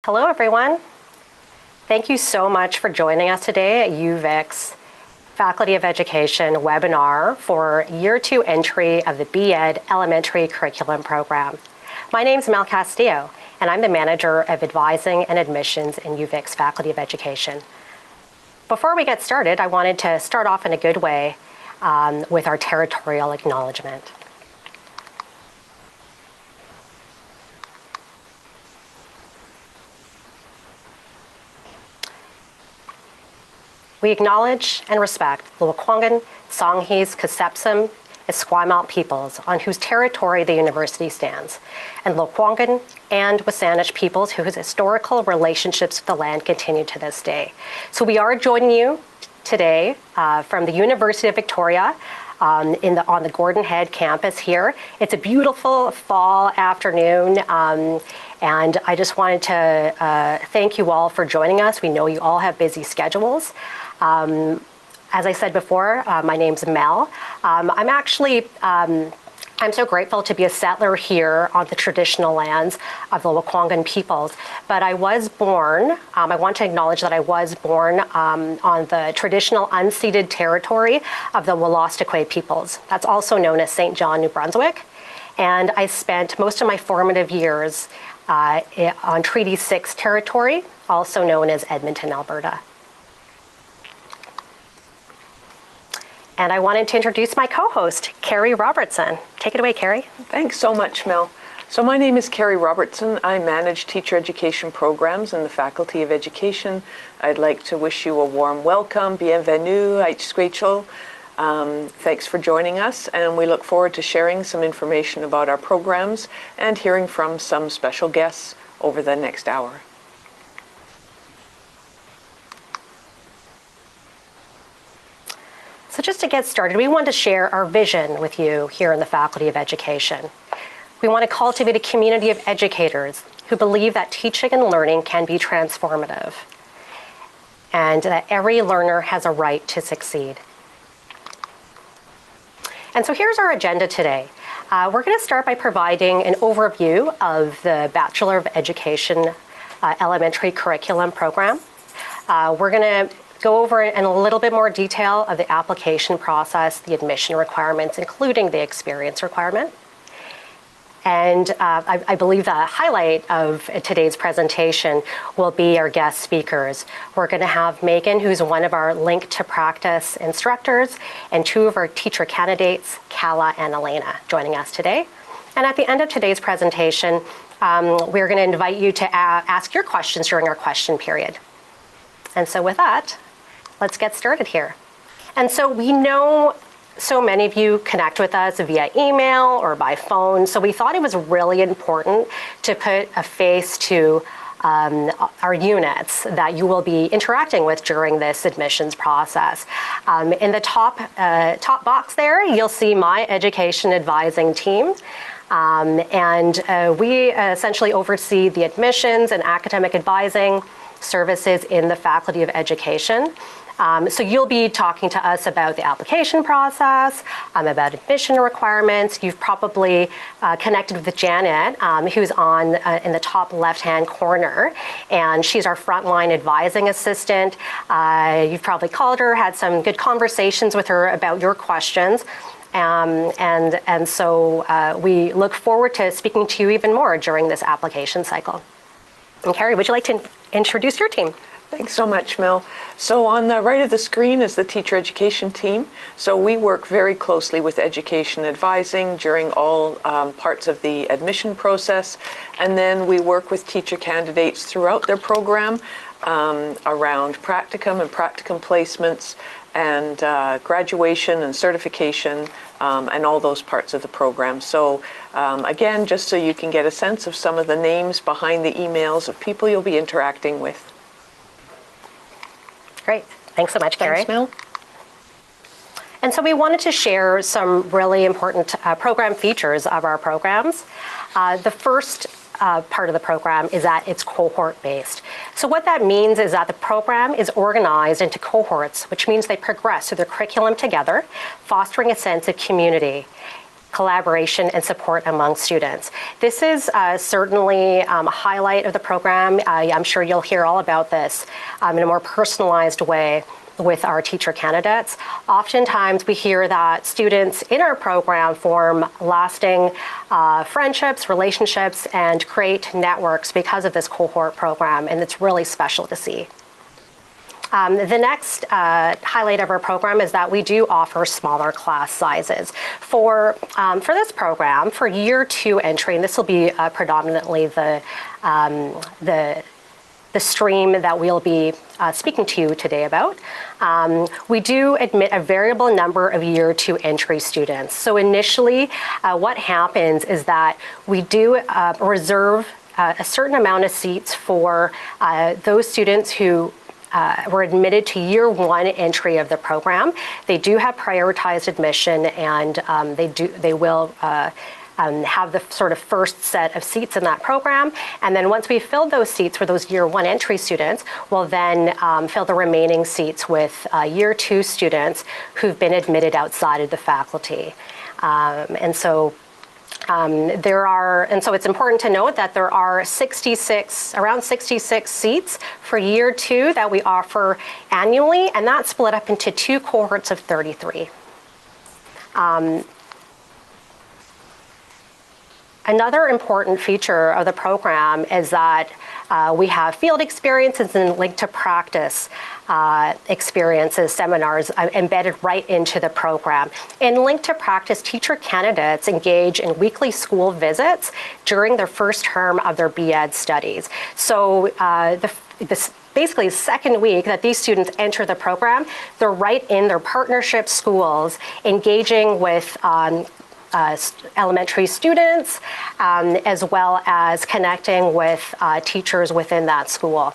Hello, everyone. Thank you so much for joining us today at UVic's Faculty of Education webinar for Year 2 entry of the B.Ed Elementary Curriculum Program. My name is Mel Castillo, and I'm the Manager of Advising and Admissions in UVic's Faculty of Education. Before we get started, I wanted to start off in a good way with our territorial acknowledgement. We acknowledge and respect the Lekwungen, Songhees, Kisepsum, Esquimalt peoples on whose territory the university stands, and Lekwungen and Wasanich peoples whose historical relationships with the land continue to this day. So we are joining you today from the University of Victoria on the Gordon Head campus here. It's a beautiful fall afternoon, and I just wanted to thank you all for joining us. We know you all have busy schedules. As I said before, my name's Mel. I'm so grateful to be a settler here on the traditional lands of the Lekwungen peoples. But I was born, I want to acknowledge that I was born on the traditional unceded territory of the Wolastoqey peoples. That's also known as St. John, New Brunswick. And I spent most of my formative years on Treaty 6 territory, also known as Edmonton, Alberta. And I wanted to introduce my co-host, Carrie Robertson. Take it away, Carrie. Thanks so much, Mel. So my name is Carrie Robertson. I manage teacher education programs in the Faculty of Education. I'd like to wish you a warm welcome. Bienvenue, Aichsquechel. Thanks for joining us, and we look forward to sharing some information about our programs and hearing from some special guests over the next hour. So just to get started, we want to share our vision with you here in the Faculty of Education. We want to cultivate a community of educators who believe that teaching and learning can be transformative and that every learner has a right to succeed. And so here's our agenda today. We're going to start by providing an overview of the Bachelor of Education Elementary Curriculum Program. We're going to go over in a little bit more detail of the application process, the admission requirements, including the experience requirement. And I believe the highlight of today's presentation will be our guest speakers. We're going to have Megan, who's one of our Link to Practice instructors, and two of our teacher candidates, Kala and Elena, joining us today. And at the end of today's presentation, we're going to invite you to ask your questions during our question period. And so with that, let's get started here. And so we know so many of you connect with us via email or by phone, so we thought it was really important to put a face to our units that you will be interacting with during this admissions process. In the top box there, you'll see my education advising team. We essentially oversee the admissions and academic advising services in the Faculty of Education. So you'll be talking to us about the application process, about admission requirements. You've probably connected with Janet, who's on in the top left-hand corner, and she's our frontline advising assistant. You've probably called her, had some good conversations with her about your questions. So we look forward to speaking to you even more during this application cycle. And Carrie, would you like to introduce your team? Thanks so much, Mel. So on the right of the screen is the teacher education team. So we work very closely with education advising during all parts of the admission process. And then we work with teacher candidates throughout their program around practicum and practicum placements and graduation and certification and all those parts of the program. So again, just so you can get a sense of some of the names behind the emails of people you'll be interacting with. Great. Thanks so much, Carrie. Thanks, Mel. And so we wanted to share some really important program features of our programs. The first part of the program is that it's cohort-based. So what that means is that the program is organized into cohorts, which means they progress through their curriculum together, fostering a sense of community. collaboration, and support among students. This is certainly a highlight of the program. I'm sure you'll hear all about this in a more personalized way with our teacher candidates. Oftentimes we hear that students in our program form lasting friendships, relationships, and create networks because of this cohort program, and it's really special to see. The next highlight of our program is that we do offer smaller class sizes. For this program, for year 2 entry, and this will be predominantly the stream that we'll be speaking to you today about, we do admit a variable number of year 2 entry students. So initially, what happens is that we do reserve a certain amount of seats for those students who were admitted to year 1 entry of the program. They do have prioritized admission, and they will have the sort of first set of seats in that program. And then once we've filled those seats for those year 1 entry students, we'll then fill the remaining seats with year 2 students who've been admitted outside of the faculty. So it's important to note that there are around 66 seats for year 2 that we offer annually, and that's split up into 2 cohorts of 33. Another important feature of the program is that we have field experiences and link to practice experiences, seminars embedded right into the program. In Link to Practice, teacher candidates engage in weekly school visits during their first term of their B.Ed studies. So basically the second week that these students enter the program, they're right in their partnership schools, engaging with elementary students, as well as connecting with teachers within that school.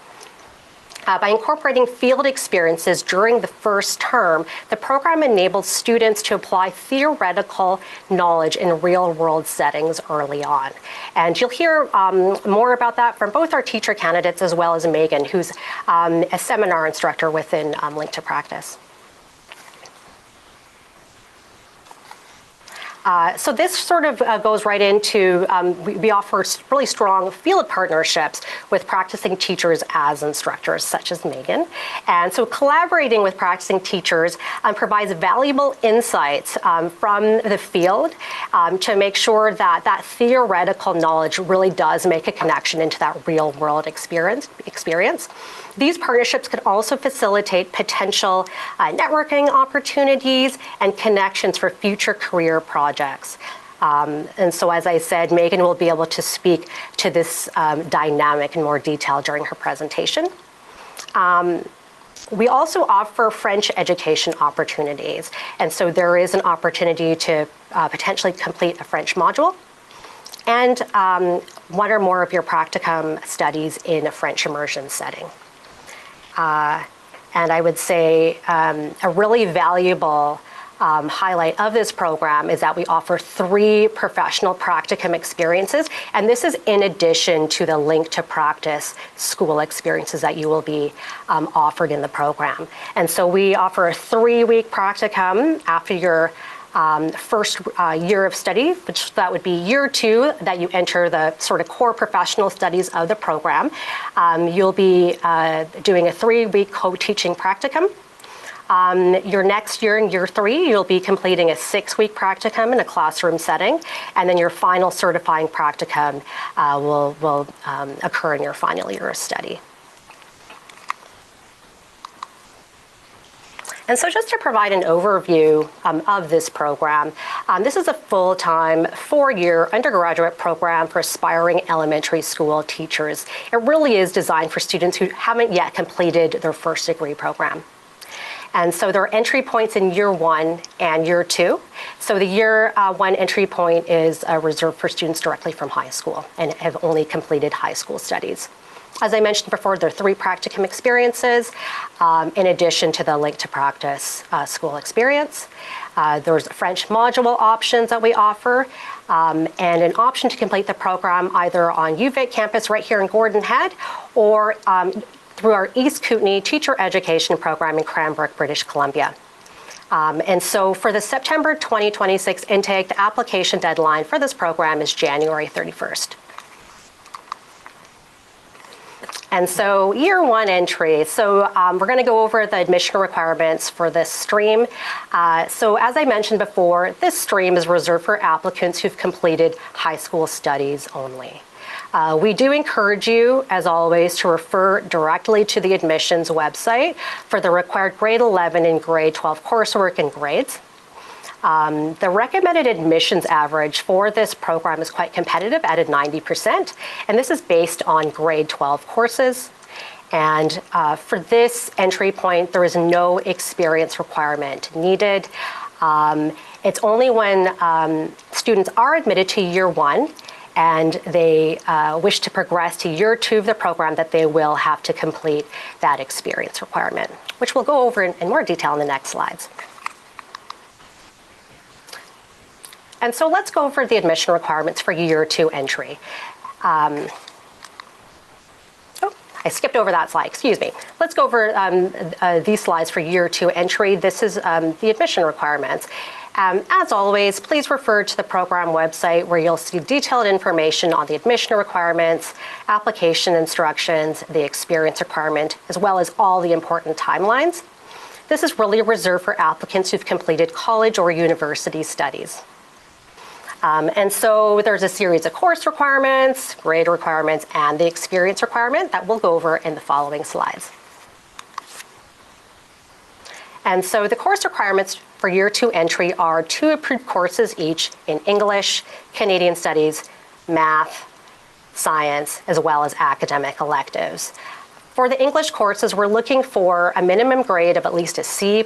By incorporating field experiences during the first term, the program enables students to apply theoretical knowledge in real-world settings early on. And you'll hear more about that from both our teacher candidates as well as Megan, who's a seminar instructor within Link to Practice. So this sort of goes right into, we offer really strong field partnerships with practicing teachers as instructors, such as Megan. And so collaborating with practicing teachers provides valuable insights from the field to make sure that that theoretical knowledge really does make a connection into that real world experience. These partnerships could also facilitate potential networking opportunities and connections for future career projects. And so, as I said, Megan will be able to speak to this dynamic in more detail during her presentation. We also offer French education opportunities. And so there is an opportunity to potentially complete a French module and 1 or more of your practicum studies in a French immersion setting. And I would say a really valuable highlight of this program is that we offer 3 professional practicum experiences, and this is in addition to the Link to Practice school experiences that you will be offered in the program. And so we offer a 3-week practicum after your first year of study, which that would be year 2 that you enter the sort of core professional studies of the program. You'll be doing a 3-week co-teaching practicum. Your next year, in year 3, you'll be completing a 6-week practicum in a classroom setting, and then your final certifying practicum will occur in your final year of study. And so just to provide an overview of this program, this is a full-time 4-year undergraduate program for aspiring elementary school teachers. It really is designed for students who haven't yet completed their first degree program. And so there are entry points in year 1 and year 2. So the year 1 entry point is reserved for students directly from high school and have only completed high school studies. As I mentioned before, there are 3 practicum experiences in addition to the Link to Practice school experience. There's French module options that we offer and an option to complete the program either on UVic campus right here in Gordon Head or through our East Kootenay Teacher Education Program in Cranbrook, British Columbia. And so for the September 2026 intake, the application deadline for this program is January 31st. And so year one entry, so we're going to go over the admission requirements for this stream. So as I mentioned before, this stream is reserved for applicants who've completed high school studies only. We do encourage you, as always, to refer directly to the admissions website for the required grade 11 and grade 12 coursework and grades. The recommended admissions average for this program is quite competitive at 90%, and this is based on grade 12 courses. And for this entry point, there is no experience requirement needed. It's only when students are admitted to year one and they wish to progress to year two of the program that they will have to complete that experience requirement, which we'll go over in more detail in the next slides. And so let's go over the admission requirements for year two entry. I skipped over that slide, excuse me. Let's go over these slides for year two entry. This is the admission requirements. As always, please refer to the program website where you'll see detailed information on the admission requirements, application instructions, the experience requirement, as well as all the important timelines. This is really reserved for applicants who've completed college or university studies. And so there's a series of course requirements, grade requirements, and the experience requirement that we'll go over in the following slides. And so the course requirements for year two entry are 2 approved courses each in English, Canadian Studies, Math, Science, as well as academic electives. For the English courses, we're looking for a minimum grade of at least a C+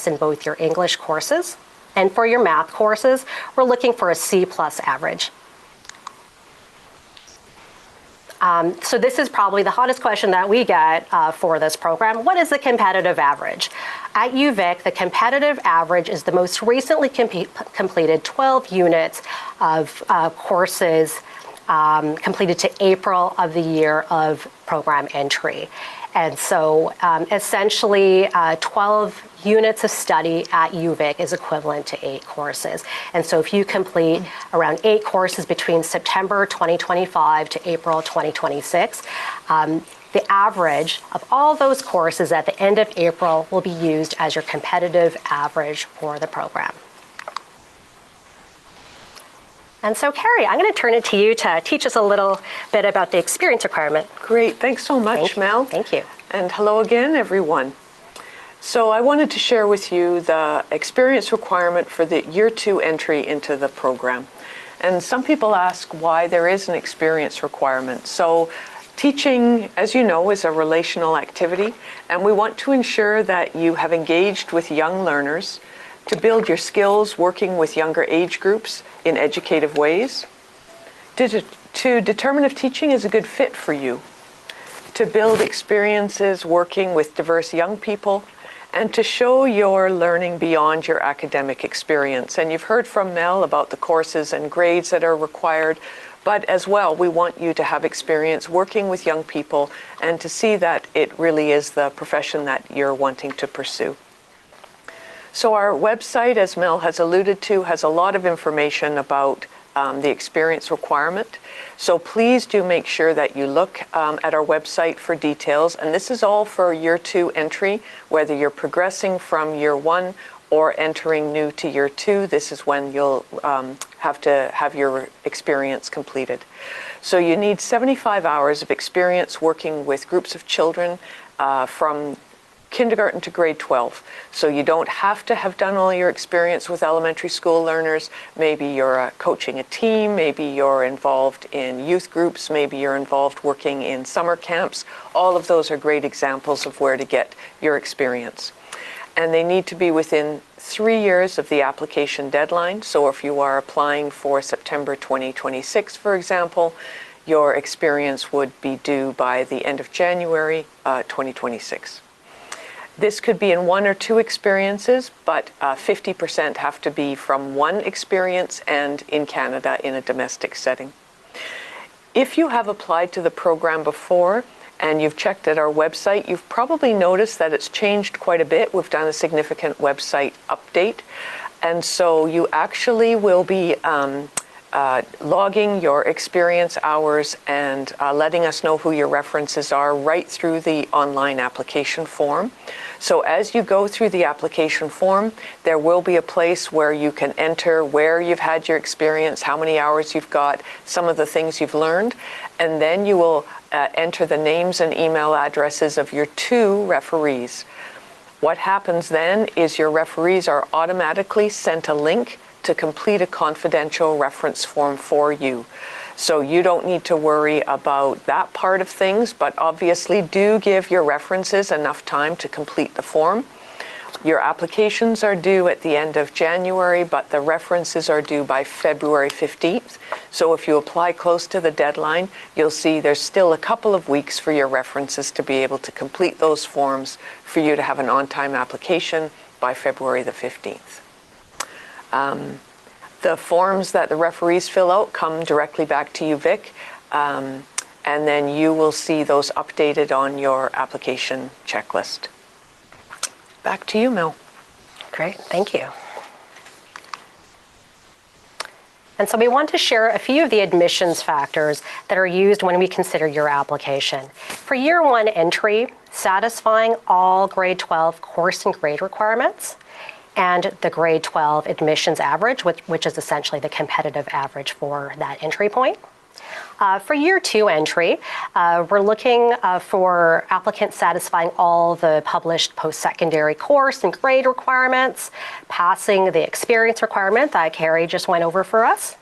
in both your English courses. And for your math courses, we're looking for a C+ average. So this is probably the hottest question that we get for this program. What is the competitive average? At UVic, the competitive average is the most recently completed 12 units of courses completed to April of the year of program entry. And so essentially 12 units of study at UVic is equivalent to 8 courses. And so if you complete around 8 courses between September 2025 to April 2026, the average of all those courses at the end of April will be used as your competitive average for the program. And so, Carrie, I'm going to turn it to you to teach us a little bit about the experience requirement. Great. Thanks so much, Mel. Thank you. And hello again, everyone. So I wanted to share with you the experience requirement for the year two entry into the program. And some people ask why there is an experience requirement. So teaching, as you know, is a relational activity, and we want to ensure that you have engaged with young learners to build your skills working with younger age groups in educative ways, to determine if teaching is a good fit for you, to build experiences working with diverse young people, and to show your learning beyond your academic experience. And you've heard from Mel about the courses and grades that are required, but as well, we want you to have experience working with young people and to see that it really is the profession that you're wanting to pursue. So our website, as Mel has alluded to, has a lot of information about the experience requirement. So please do make sure that you look at our website for details. And this is all for year two entry, whether you're progressing from year one or entering new to year two. This is when you'll have to have your experience completed. So you need 75 hours of experience working with groups of children from kindergarten to grade 12. So you don't have to have done all your experience with elementary school learners. Maybe you're coaching a team, maybe you're involved in youth groups, maybe you're involved working in summer camps. All of those are great examples of where to get your experience. And they need to be within 3 years of the application deadline. So if you are applying for September 2026, for example, your experience would be due by the end of January 2026. This could be in 1 or 2 experiences, but 50% have to be from 1 experience and in Canada in a domestic setting. If you have applied to the program before and you've checked at our website, you've probably noticed that it's changed quite a bit. We've done a significant website update. And so you actually will be logging your experience hours and letting us know who your references are right through the online application form. So as you go through the application form, there will be a place where you can enter where you've had your experience, how many hours you've got, some of the things you've learned, and then you will enter the names and email addresses of your 2 referees. What happens then is your referees are automatically sent a link to complete a confidential reference form for you. So you don't need to worry about that part of things, but obviously do give your references enough time to complete the form. Your applications are due at the end of January, but the references are due by February 15th. So if you apply close to the deadline, you'll see there's still a couple of weeks for your references to be able to complete those forms for you to have an on-time application by February the 15th. The forms that the referees fill out come directly back to you, Vic, and then you will see those updated on your application checklist. Back to you, Mel. Great, thank you. And so we want to share a few of the admissions factors that are used when we consider your application. For year 1 entry, satisfying all grade 12 course and grade requirements, and the grade 12 admissions average, which is essentially the competitive average for that entry point. For year 2 entry, we're looking for applicants satisfying all the published post-secondary course and grade requirements, passing the experience requirement that Carrie just went over for us,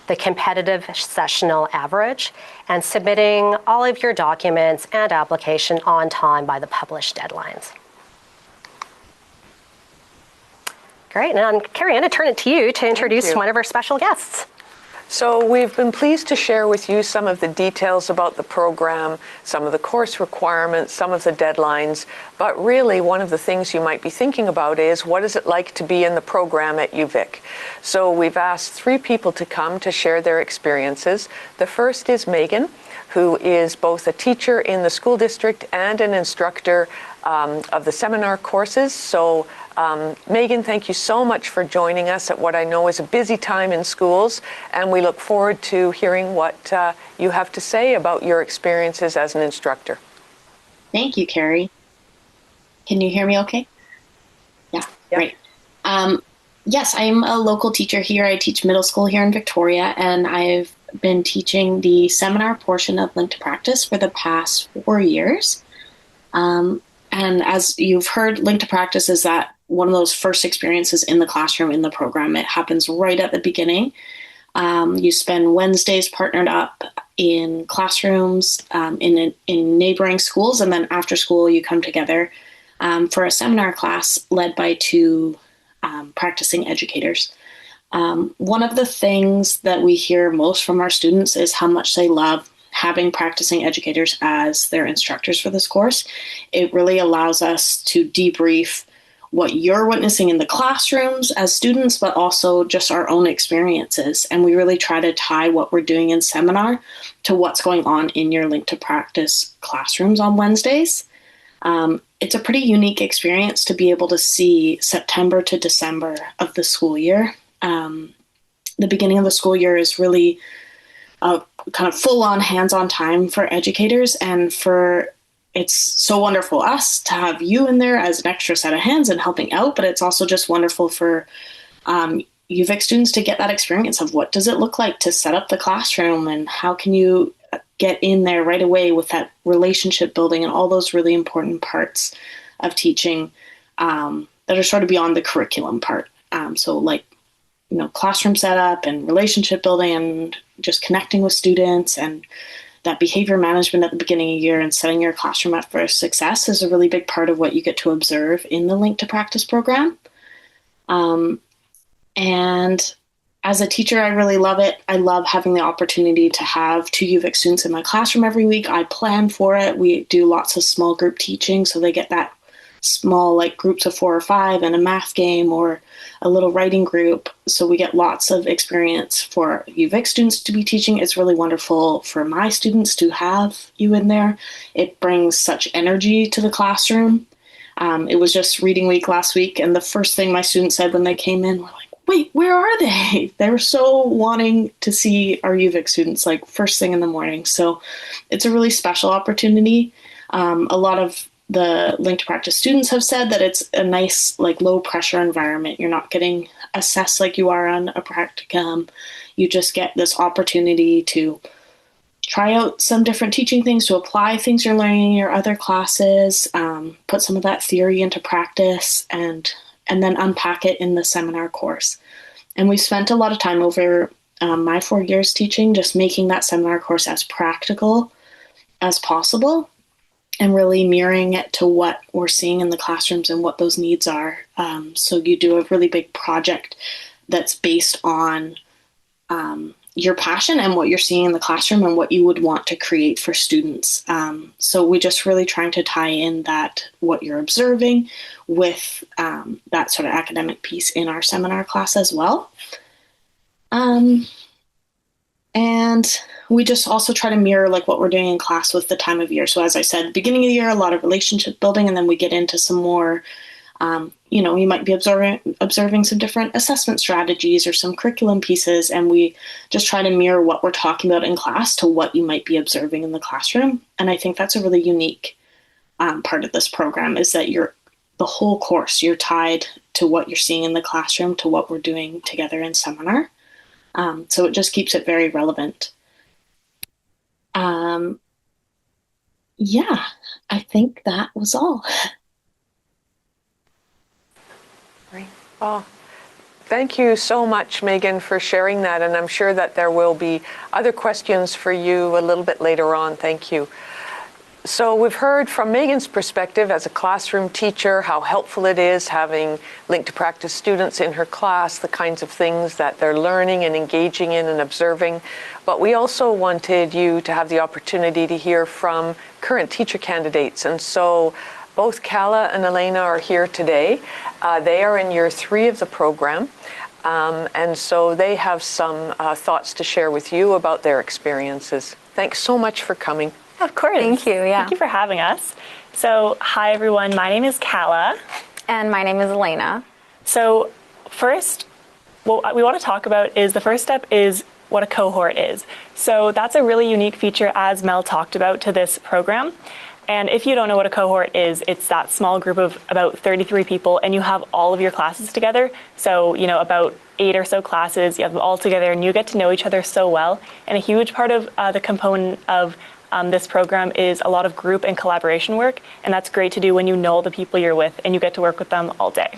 the competitive sessional average, and submitting all of your documents and application on time by the published deadlines. Great, and Carrie, I'm going to turn it to you to introduce one of our special guests. So we've been pleased to share with you some of the details about the program, some of the course requirements, some of the deadlines, but really one of the things you might be thinking about is what is it like to be in the program at UVic? So we've asked 3 people to come to share their experiences. The first is Megan, who is both a teacher in the school district and an instructor of the seminar courses. So Megan, thank you so much for joining us at what I know is a busy time in schools, and we look forward to hearing what you have to say about your experiences as an instructor. Thank you, Carrie. Can you hear me okay? Yeah, great. Yes, I'm a local teacher here. I teach middle school here in Victoria, and I've been teaching the seminar portion of Link to Practice for the past 4 years. And as you've heard, Link to Practice is that one of those first experiences in the classroom in the program. It happens right at the beginning. You spend Wednesdays partnered up in classrooms in neighboring schools, and then after school you come together for a seminar class led by 2 practicing educators. One of the things that we hear most from our students is how much they love having practicing educators as their instructors for this course. It really allows us to debrief what you're witnessing in the classrooms as students, but also just our own experiences. And we really try to tie what we're doing in seminar to what's going on in your Link to Practice classrooms on Wednesdays. It's a pretty unique experience to be able to see September to December of the school year. The beginning of the school year is really a kind of full-on hands-on time for educators, and it's so wonderful us to have you in there as an extra set of hands and helping out, but it's also just wonderful for UVic students to get that experience of what does it look like to set up the classroom, and how can you get in there right away with that relationship building and all those really important parts of teaching that are sort of beyond the curriculum part. So like, classroom setup and relationship building and just connecting with students, and that behavior management at the beginning of the year and setting your classroom up for success is a really big part of what you get to observe in the Link to Practice program. And as a teacher, I really love it. I love having the opportunity to have 2 UVic students in my classroom every week. I plan for it. We do lots of small group teaching, so they get that small like groups of 4 or 5 and a math game or a little writing group. So we get lots of experience for UVic students to be teaching. It's really wonderful for my students to have you in there. It brings such energy to the classroom. It was just reading week last week, and the first thing my students said when they came in were like, wait, where are they? They were so wanting to see our UVic students, like first thing in the morning. So it's a really special opportunity. A lot of the Link to Practice students have said that it's a nice, like low pressure environment. You're not getting assessed like you are on a practicum. You just get this opportunity to try out some different teaching things, to apply things you're learning in your other classes, put some of that theory into practice, and then unpack it in the seminar course. And we spent a lot of time over my 4 years teaching, just making that seminar course as practical as possible and really mirroring it to what we're seeing in the classrooms and what those needs are. So you do a really big project that's based on your passion and what you're seeing in the classroom and what you would want to create for students. So we just really trying to tie in that what you're observing with that sort of academic piece in our seminar class as well. And we just also try to mirror like what we're doing in class with the time of year. So as I said, beginning of the year, a lot of relationship building, and then we get into some more you might be observing some different assessment strategies or some curriculum pieces, and we just try to mirror what we're talking about in class to what you might be observing in the classroom. And I think that's a really unique part of this program, is that the whole course, you're tied to what you're seeing in the classroom, to what we're doing together in seminar. So it just keeps it very relevant. Yeah, I think that was all. Well, thank you so much, Megan, for sharing that. And I'm sure that there will be other questions for you a little bit later on. Thank you. So we've heard from Megan's perspective as a classroom teacher how helpful it is having Link to Practice students in her class, the kinds of things that they're learning and engaging in and observing. But we also wanted you to have the opportunity to hear from current teacher candidates. And so both Kala and Elena are here today. They are in year 3 of the program. And so they have some thoughts to share with you about their experiences. Thanks so much for coming. Of course. Thank you. Yeah. Thank you for having us. So, hi everyone. My name is Kala. And my name is Elena. So, first, what we want to talk about is the first step is what a cohort is. So, that's a really unique feature, as Mel talked about, to this program. And if you don't know what a cohort is, it's that small group of about 33 people, and you have all of your classes together. So, about 8 or so classes, you have them all together, and you get to know each other so well. And a huge part of the component of this program is a lot of group and collaboration work, and that's great to do when you know the people you're with and you get to work with them all day.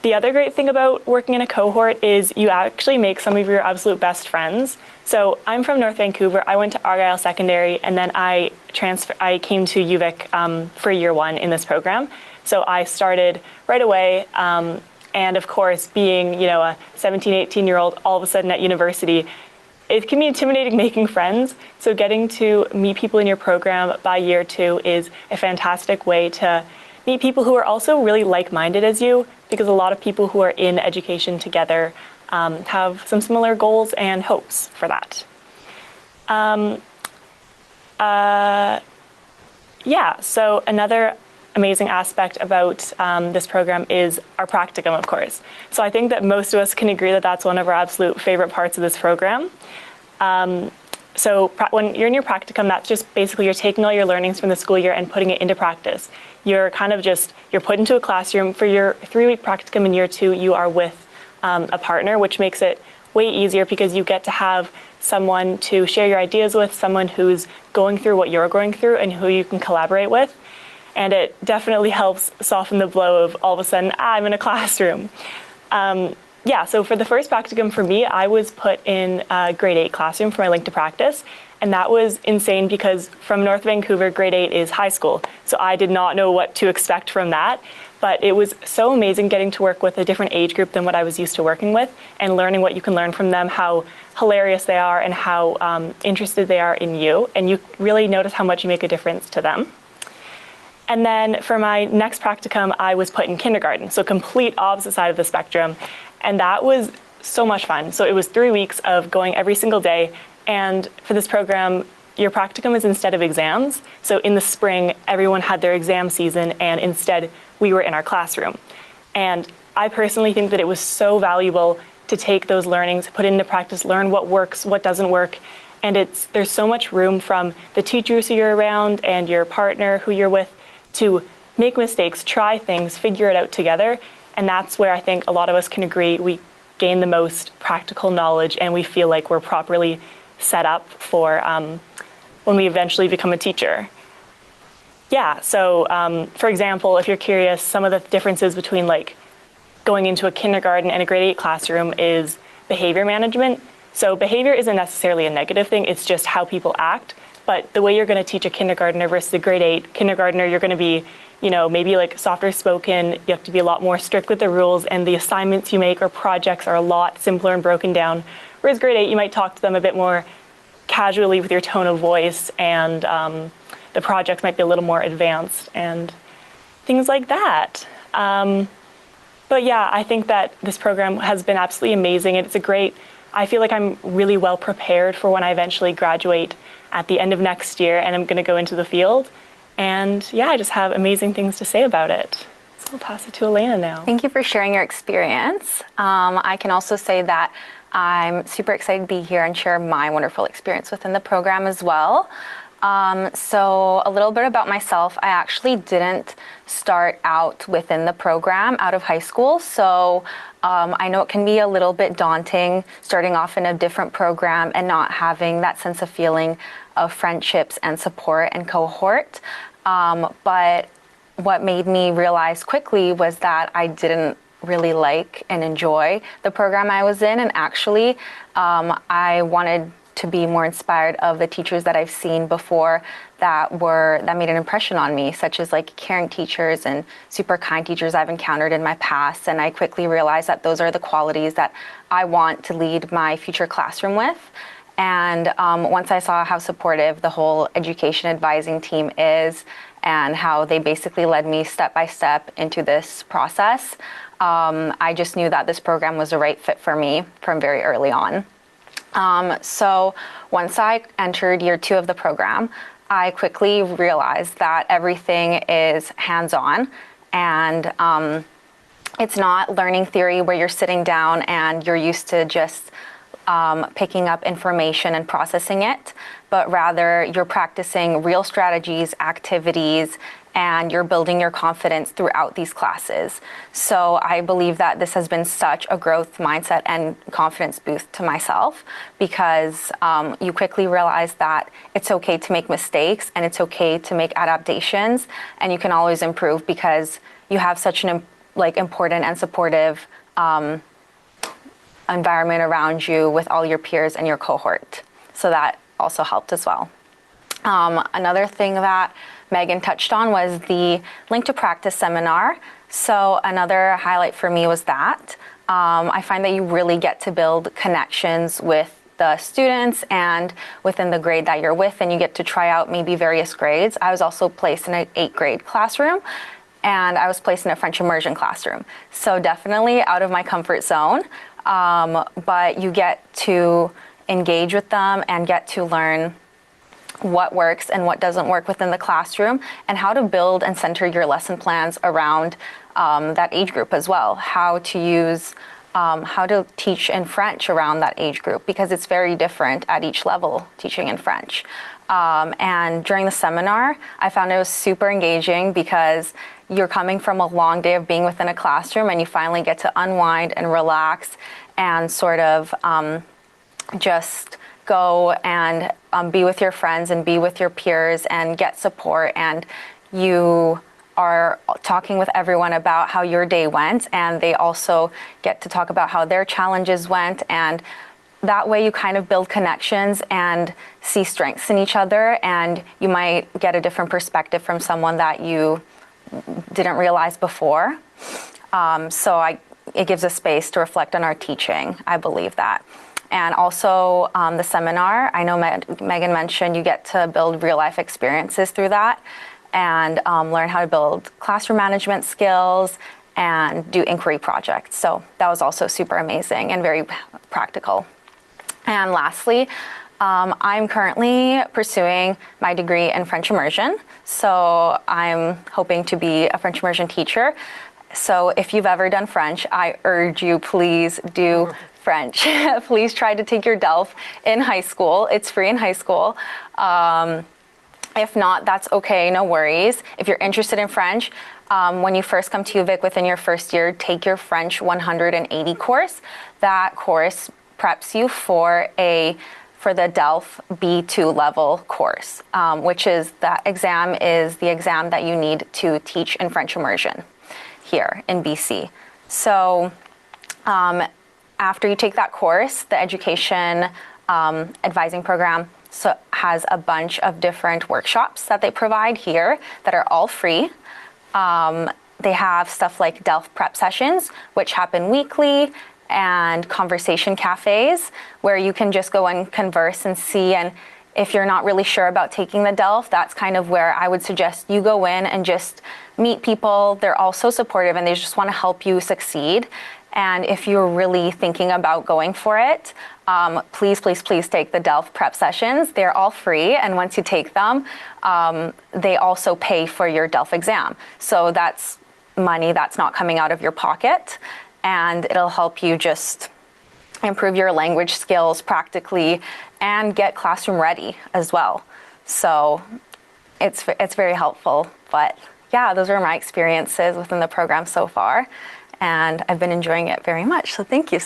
The other great thing about working in a cohort is you actually make some of your absolute best friends. So I'm from North Vancouver. I went to Argyle Secondary, and then I came to UVic for year 1 in this program. So I started right away, and of course, being a 17, 18-year-old all of a sudden at university, it can be intimidating making friends. So getting to meet people in your program by year 2 is a fantastic way to meet people who are also really like-minded as you, because a lot of people who are in education together have some similar goals and hopes for that. So another amazing aspect about this program is our practicum, of course. So I think that most of us can agree that that's one of our absolute favorite parts of this program. So when you're in your practicum, that's just basically you're taking all your learnings from the school year and putting it into practice. You're put into a classroom. For your 3-week practicum in year 2, you are with a partner, which makes it way easier because you get to have someone to share your ideas with, someone who's going through what you're going through and who you can collaborate with. And it definitely helps soften the blow of all of a sudden, I'm in a classroom. So for the first practicum for me, I was put in a grade 8 classroom for my Link to Practice. And that was insane because from North Vancouver, grade 8 is high school. So I did not know what to expect from that. But it was so amazing getting to work with a different age group than what I was used to working with, and learning what you can learn from them, how hilarious they are and how interested they are in you. And you really notice how much you make a difference to them. And then for my next practicum, I was put in kindergarten, so complete opposite side of the spectrum. And that was so much fun. So it was 3 weeks of going every single day. And for this program, your practicum is instead of exams. So in the spring, everyone had their exam season, and instead we were in our classroom. And I personally think that it was so valuable to take those learnings, put it into practice, learn what works, what doesn't work. And there's so much room from the teachers who you're around and your partner who you're with to make mistakes, try things, figure it out together. And that's where I think a lot of us can agree we gain the most practical knowledge, and we feel like we're properly set up for when we eventually become a teacher. Yeah, so for example, if you're curious, some of the differences between like going into a kindergarten and a grade 8 classroom is behavior management. So behavior isn't necessarily a negative thing, it's just how people act. But the way you're going to teach a kindergartner versus a grade 8 kindergartner, you're going to be, maybe like softer spoken, you have to be a lot more strict with the rules, and the assignments you make or projects are a lot simpler and broken down. Whereas grade 8, you might talk to them a bit more casually with your tone of voice, and the projects might be a little more advanced and things like that. But yeah, I think that this program has been absolutely amazing. I feel like I'm really well prepared for when I eventually graduate at the end of next year, and I'm going to go into the field. And yeah, I just have amazing things to say about it. So I'll pass it to Elena now. Thank you for sharing your experience. I can also say that I'm super excited to be here and share my wonderful experience within the program as well. So a little bit about myself. I actually didn't start out within the program out of high school. So I know it can be a little bit daunting starting off in a different program and not having that sense of feeling of friendships and support and cohort. But what made me realize quickly was that I didn't really like and enjoy the program I was in. And actually, I wanted to be more inspired of the teachers that I've seen before that made an impression on me, such as like caring teachers and super kind teachers I've encountered in my past. And I quickly realized that those are the qualities that I want to lead my future classroom with. And once I saw how supportive the whole education advising team is and how they basically led me step by step into this process, I just knew that this program was the right fit for me from very early on. So once I entered year 2 of the program, I quickly realized that everything is hands-on, and it's not learning theory where you're sitting down and you're used to just picking up information and processing it, but rather you're practicing real strategies, activities, and you're building your confidence throughout these classes. So I believe that this has been such a growth mindset and confidence boost to myself, because you quickly realize that it's okay to make mistakes and it's okay to make adaptations, and you can always improve because you have such an important and supportive environment around you with all your peers and your cohort. So that also helped as well. Another thing that Megan touched on was the Link to Practice seminar. So another highlight for me was that. I find that you really get to build connections with the students and within the grade that you're with, and you get to try out maybe various grades. I was also placed in an 8th grade classroom, and I was placed in a French immersion classroom. So definitely out of my comfort zone, but you get to engage with them and get to learn what works and what doesn't work within the classroom, and how to build and center your lesson plans around that age group as well. How to teach in French around that age group, because it's very different at each level teaching in French. And during the seminar, I found it was super engaging because you're coming from a long day of being within a classroom, and you finally get to unwind and relax and sort of just go and be with your friends and be with your peers and get support, and you are talking with everyone about how your day went, and they also get to talk about how their challenges went, and that way you kind of build connections and see strengths in each other, and you might get a different perspective from someone that you didn't realize before. It gives us space to reflect on our teaching. I believe that. And also the seminar, I know Megan mentioned you get to build real life experiences through that. and learn how to build classroom management skills and do inquiry projects. So that was also super amazing and very practical. And lastly, I'm currently pursuing my degree in French immersion. So I'm hoping to be a French immersion teacher. So if you've ever done French, I urge you, please do French. Please try to take your DELF in high school. It's free in high school. If not, that's okay, no worries. If you're interested in French, when you first come to UVic within your first year, take your French 180 course. That course preps you for the DELF B2 level course, which is the exam that you need to teach in French immersion here in BC. So after you take that course, the education advising program has a bunch of different workshops that they provide here that are all free. They have stuff like DELF prep sessions, which happen weekly, and conversation cafes where you can just go and converse and see. And if you're not really sure about taking the DELF, that's kind of where I would suggest you go in and just meet people. They're all so supportive and they just want to help you succeed. And if you're really thinking about going for it, please take the DELF prep sessions. They're all free, and once you take them, they also pay for your DELF exam. So that's money that's not coming out of your pocket, and it'll help you just improve your language skills practically and get classroom ready as well. So it's very helpful. But yeah, those are my experiences within the program so far. And I've been enjoying it very much. So thank you.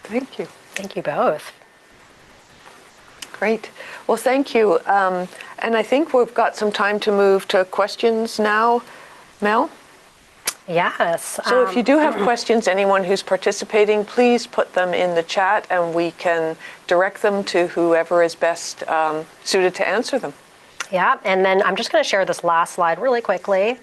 Thank you. Thank you both. Great. Well, thank you. And I think we've got some time to move to questions now. Mel? Yes. So if you do have questions, anyone who's participating, please put them in the chat and we can direct them to whoever is best suited to answer them. Yeah, and then I'm just going to share this last slide really quickly.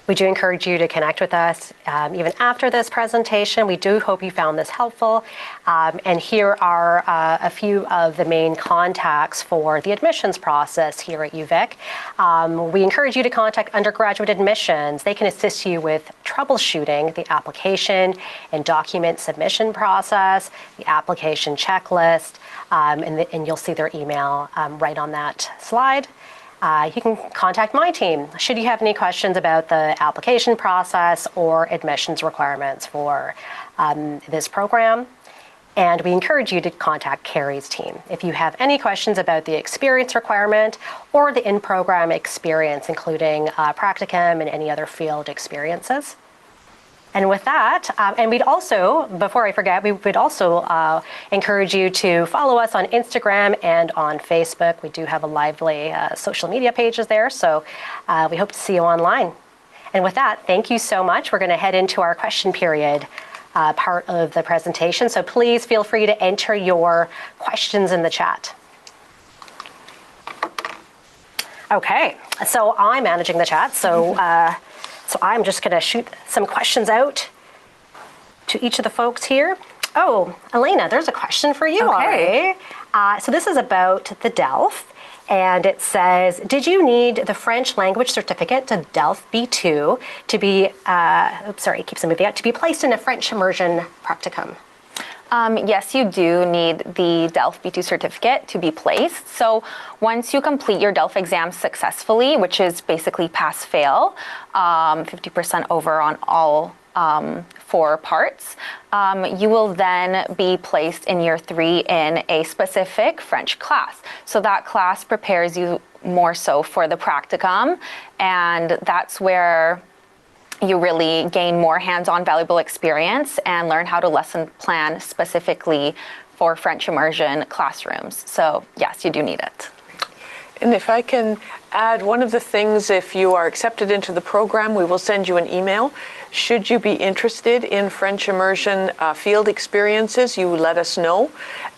We do encourage you to connect with us even after this presentation. We do hope you found this helpful. And here are a few of the main contacts for the admissions process here at UVic. We encourage you to contact undergraduate admissions. They can assist you with troubleshooting the application and document submission process, the application checklist, and you'll see their email right on that slide. You can contact my team should you have any questions about the application process or admissions requirements for this program. And we encourage you to contact Carrie's team if you have any questions about the experience requirement or the in-program experience, including practicum and any other field experiences. And with that, and we'd also, before I forget, we would also encourage you to follow us on Instagram and on Facebook. We do have a lively social media pages there, so we hope to see you online. And with that, thank you so much. We're going to head into our question period part of the presentation, so please feel free to enter your questions in the chat. Okay, so I'm managing the chat, so I'm just going to shoot some questions out to each of the folks here. Oh, Elena, there's a question for you already. So this is about the DELF, and it says, did you need the French language certificate to DELF B2 to be, it keeps moving out, to be placed in a French immersion practicum? Yes, you do need the DELF B2 certificate to be placed. So once you complete your DELF exam successfully, which is basically pass-fail, 50% over on all 4 parts, you will then be placed in year 3 in a specific French class. So that class prepares you more so for the practicum, and that's where you really gain more hands-on valuable experience and learn how to lesson plan specifically for French immersion classrooms. So yes, you do need it. And if I can add one of the things, if you are accepted into the program, we will send you an email. Should you be interested in French immersion field experiences, you let us know.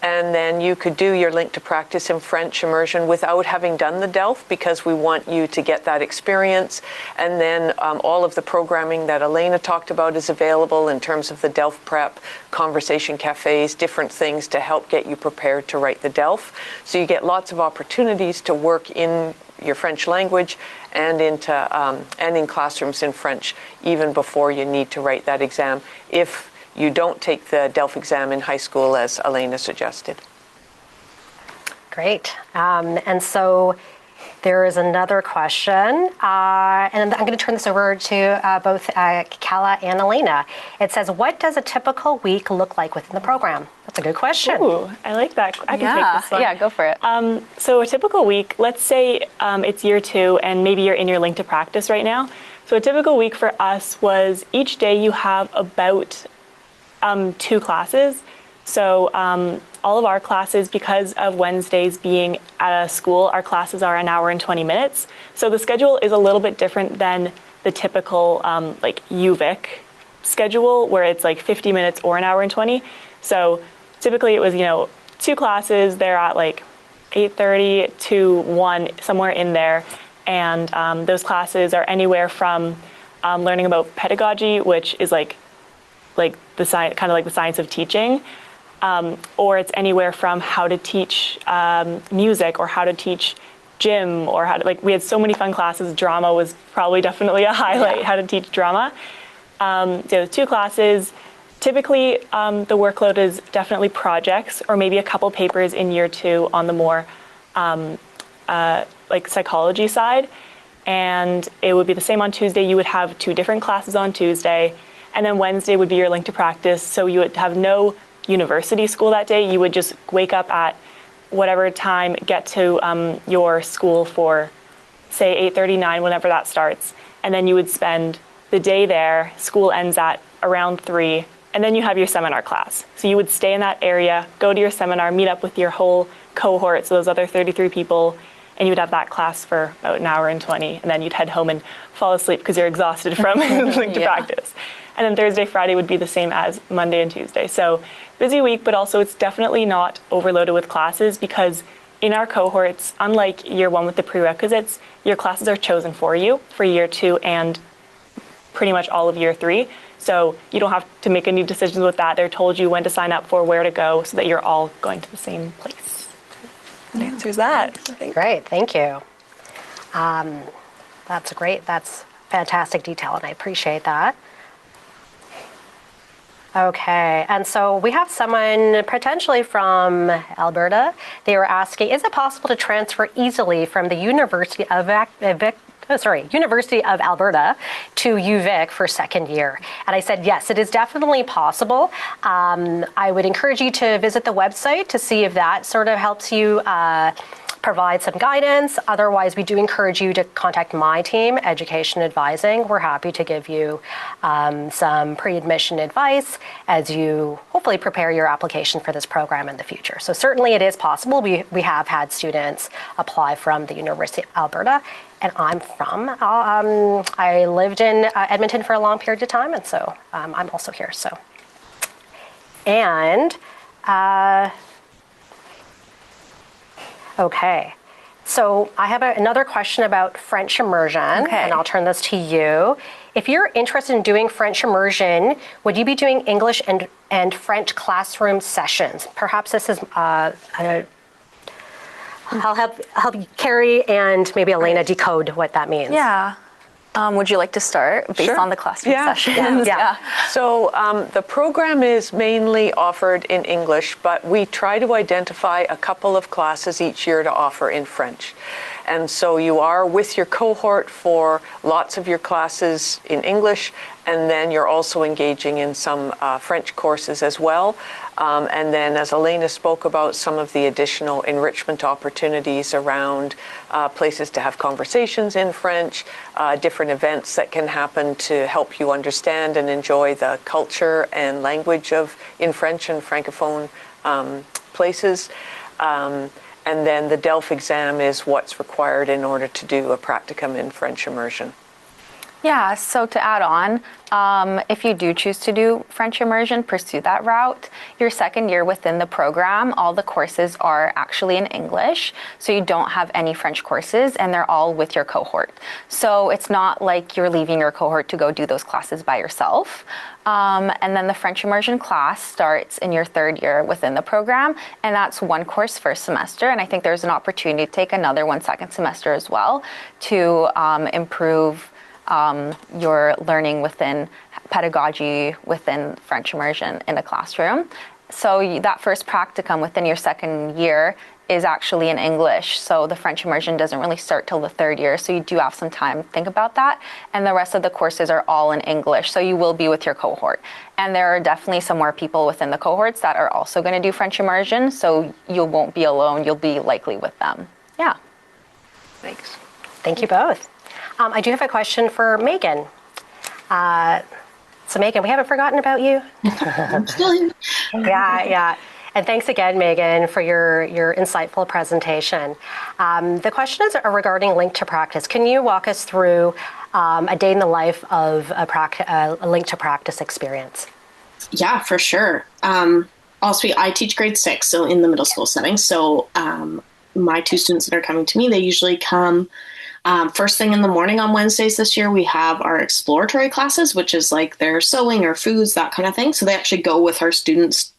And then you could do your link to practice in French immersion without having done the DELF, because we want you to get that experience. And then all of the programming that Elena talked about is available in terms of the DELF prep, conversation cafes, different things to help get you prepared to write the DELF. So you get lots of opportunities to work in your French language and in classrooms in French even before you need to write that exam if you don't take the DELF exam in high school, as Elena suggested. Great. And so there is another question, and I'm going to turn this over to both Kala and Elena. It says, what does a typical week look like within the program? That's a good question. Ooh, I like that. I can take this one. Yeah, go for it. So a typical week, let's say it's year 2 and maybe you're in your Link to Practice right now. So a typical week for us was each day you have about 2 classes. So all of our classes, because of Wednesdays being at a school, our classes are an hour and 20 minutes. So the schedule is a little bit different than the typical like UVic schedule where it's like 50 minutes or an hour and 20. So typically it was, 2 classes, they're at like 8:30 to 1, somewhere in there. And those classes are anywhere from learning about pedagogy, which is like the science, kind of like the science of teaching, or it's anywhere from how to teach music or how to teach gym or how to, we had so many fun classes. Drama was probably definitely a highlight, how to teach drama. So 2 classes. Typically, the workload is definitely projects or maybe a couple papers in year 2 on the more psychology side. And it would be the same on Tuesday. You would have 2 different classes on Tuesday. And then Wednesday would be your Link to Practice. So you would have no university school that day. You would just wake up at whatever time, get to your school for, say, 8:39, whenever that starts. And then you would spend the day there. School ends at around 3. And then you have your seminar class. So you would stay in that area, go to your seminar, meet up with your whole cohort, so those other 33 people, and you would have that class for about an hour and 20. And then you'd head home and fall asleep because you're exhausted from Link to Practice. And then Thursday, Friday would be the same as Monday and Tuesday. So busy week, but also it's definitely not overloaded with classes because in our cohorts, unlike year 1 with the prerequisites, your classes are chosen for you for year 2 and pretty much all of year 3. So you don't have to make any decisions with that. They're told you when to sign up for, where to go, so that you're all going to the same place. That answers that. Great, thank you. That's great. That's fantastic detail, and I appreciate that. Okay, and so we have someone potentially from Alberta. They were asking, is it possible to transfer easily from the University of Alberta to UVic for second year? And I said, yes, it is definitely possible. I would encourage you to visit the website to see if that sort of helps you provide some guidance. Otherwise, we do encourage you to contact my team, Education Advising. We're happy to give you some pre-admission advice as you hopefully prepare your application for this program in the future. So certainly it is possible. We have had students apply from the University of Alberta, and I'm from, I lived in Edmonton for a long period of time, and so I'm also here. So, and okay, so I have another question about French immersion, and I'll turn this to you. If you're interested in doing French immersion, would you be doing English and French classroom sessions? Perhaps this is, I'll help Carrie and maybe Elena decode what that means. Yeah. Would you like to start based on the classroom sessions? Yeah. So the program is mainly offered in English, but we try to identify a couple of classes each year to offer in French. And so you are with your cohort for lots of your classes in English, and then you're also engaging in some French courses as well. And then, as Elena spoke about, some of the additional enrichment opportunities around places to have conversations in French, different events that can happen to help you understand and enjoy the culture and language in French and Francophone places. And then the DELF exam is what's required in order to do a practicum in French immersion. Yeah, so to add on, if you do choose to do French immersion, pursue that route. Your second year within the program, all the courses are actually in English, so you don't have any French courses, and they're all with your cohort. So it's not like you're leaving your cohort to go do those classes by yourself. And then the French immersion class starts in your third year within the program, and that's one course first semester. And I think there's an opportunity to take another one second semester as well to improve your learning within pedagogy within French immersion in the classroom. So that first practicum within your second year is actually in English. So the French immersion doesn't really start till the third year. So you do have some time to think about that. And the rest of the courses are all in English. So you will be with your cohort. And there are definitely some more people within the cohorts that are also going to do French immersion. So you won't be alone. You'll be likely with them. Yeah. Thanks. Thank you both. I do have a question for Megan. So Megan, we haven't forgotten about you. Yeah. And thanks again, Megan, for your insightful presentation. The question is regarding Link to Practice. Can you walk us through a day in the life of a Link to Practice experience? Yeah, for sure. Also, I teach grade 6, so in the middle school setting. So my two students that are coming to me, they usually come first thing in the morning on Wednesdays this year. We have our exploratory classes, which is like their sewing or foods, that kind of thing. So they actually go with our students.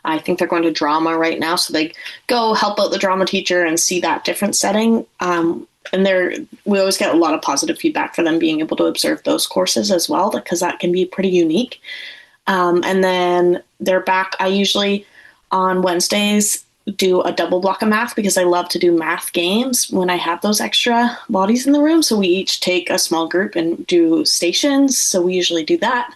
I think they're going to drama right now. So they go help out the drama teacher and see that different setting. And we always get a lot of positive feedback for them being able to observe those courses as well, because that can be pretty unique. And then they're back. I usually on Wednesdays do a double block of math because I love to do math games when I have those extra bodies in the room. So we each take a small group and do stations. So we usually do that.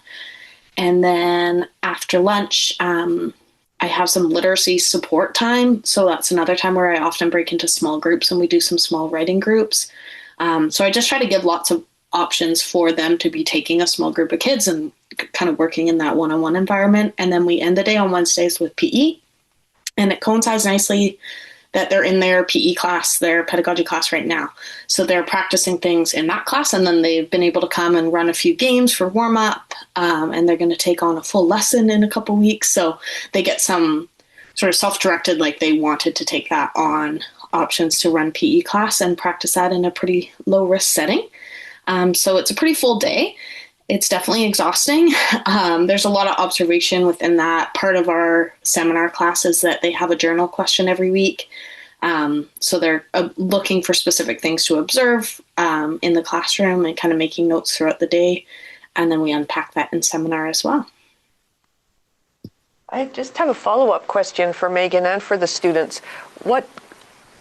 And then after lunch, I have some literacy support time. So that's another time where I often break into small groups and we do some small writing groups. So I just try to give lots of options for them to be taking a small group of kids and kind of working in that one-on-one environment. And then we end the day on Wednesdays with PE. And it coincides nicely that they're in their PE class, their pedagogy class right now. So they're practicing things in that class, and then they've been able to come and run a few games for warm-up, and they're going to take on a full lesson in a couple weeks. So they get some sort of self-directed, like they wanted to take that on, options to run PE class and practice that in a pretty low-risk setting. So it's a pretty full day. It's definitely exhausting. There's a lot of observation within that. Part of our seminar class is that they have a journal question every week. So they're looking for specific things to observe in the classroom and kind of making notes throughout the day. And then we unpack that in seminar as well. I just have a follow-up question for Megan and for the students.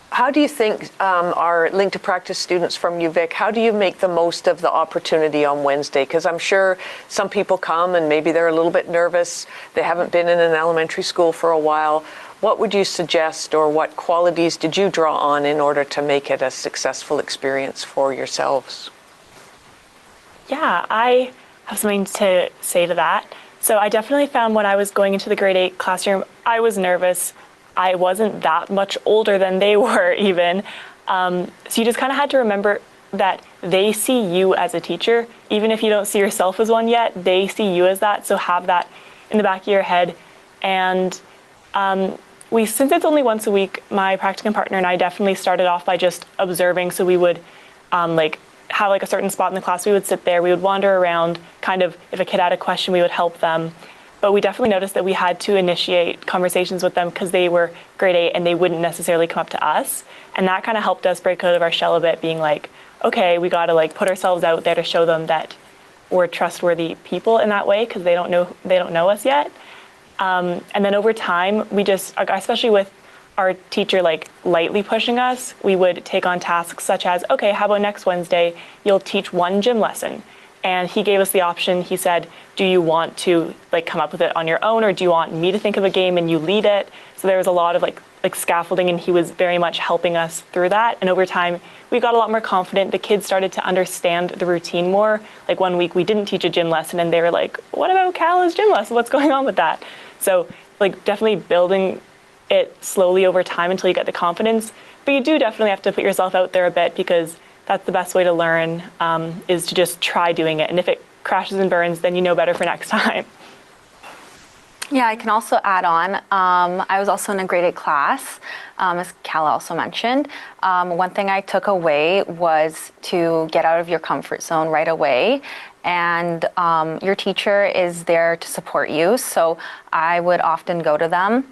How do you think our Link to Practice students from UVic, how do you make the most of the opportunity on Wednesday? Because I'm sure some people come and maybe they're a little bit nervous. They haven't been in an elementary school for a while. What would you suggest, or what qualities did you draw on in order to make it a successful experience for yourselves? Yeah, I have something to say to that. So I definitely found when I was going into the grade 8 classroom, I was nervous. I wasn't that much older than they were even. So you just kind of had to remember that they see you as a teacher. Even if you don't see yourself as one yet, they see you as that. So have that in the back of your head. And since it's only once a week, my practicum partner and I definitely started off by just observing. So we would have a certain spot in the class. We would sit there. We would wander around. Kind of, if a kid had a question, we would help them. But we definitely noticed that we had to initiate conversations with them because they were grade 8 and they wouldn't necessarily come up to us. And that kind of helped us break out of our shell a bit, being like, okay, we got to put ourselves out there to show them that we're trustworthy people in that way, because they don't know us yet. And then over time, we just, especially with our teacher lightly pushing us, we would take on tasks such as, okay, how about next Wednesday, you'll teach one gym lesson. And he gave us the option. He said, do you want to come up with it on your own, or do you want me to think of a game and you lead it? So there was a lot of scaffolding, and he was very much helping us through that. And over time, we got a lot more confident. The kids started to understand the routine more. Like one week we didn't teach a gym lesson and they were like, what about Cala's gym lesson? What's going on with that? So definitely building it slowly over time until you get the confidence. But you do definitely have to put yourself out there a bit, because that's the best way to learn, is to just try doing it. And if it crashes and burns, then you know better for next time. Yeah, I can also add on. I was also in a graded class, as Cal also mentioned. One thing I took away was to get out of your comfort zone right away. And your teacher is there to support you. So I would often go to them,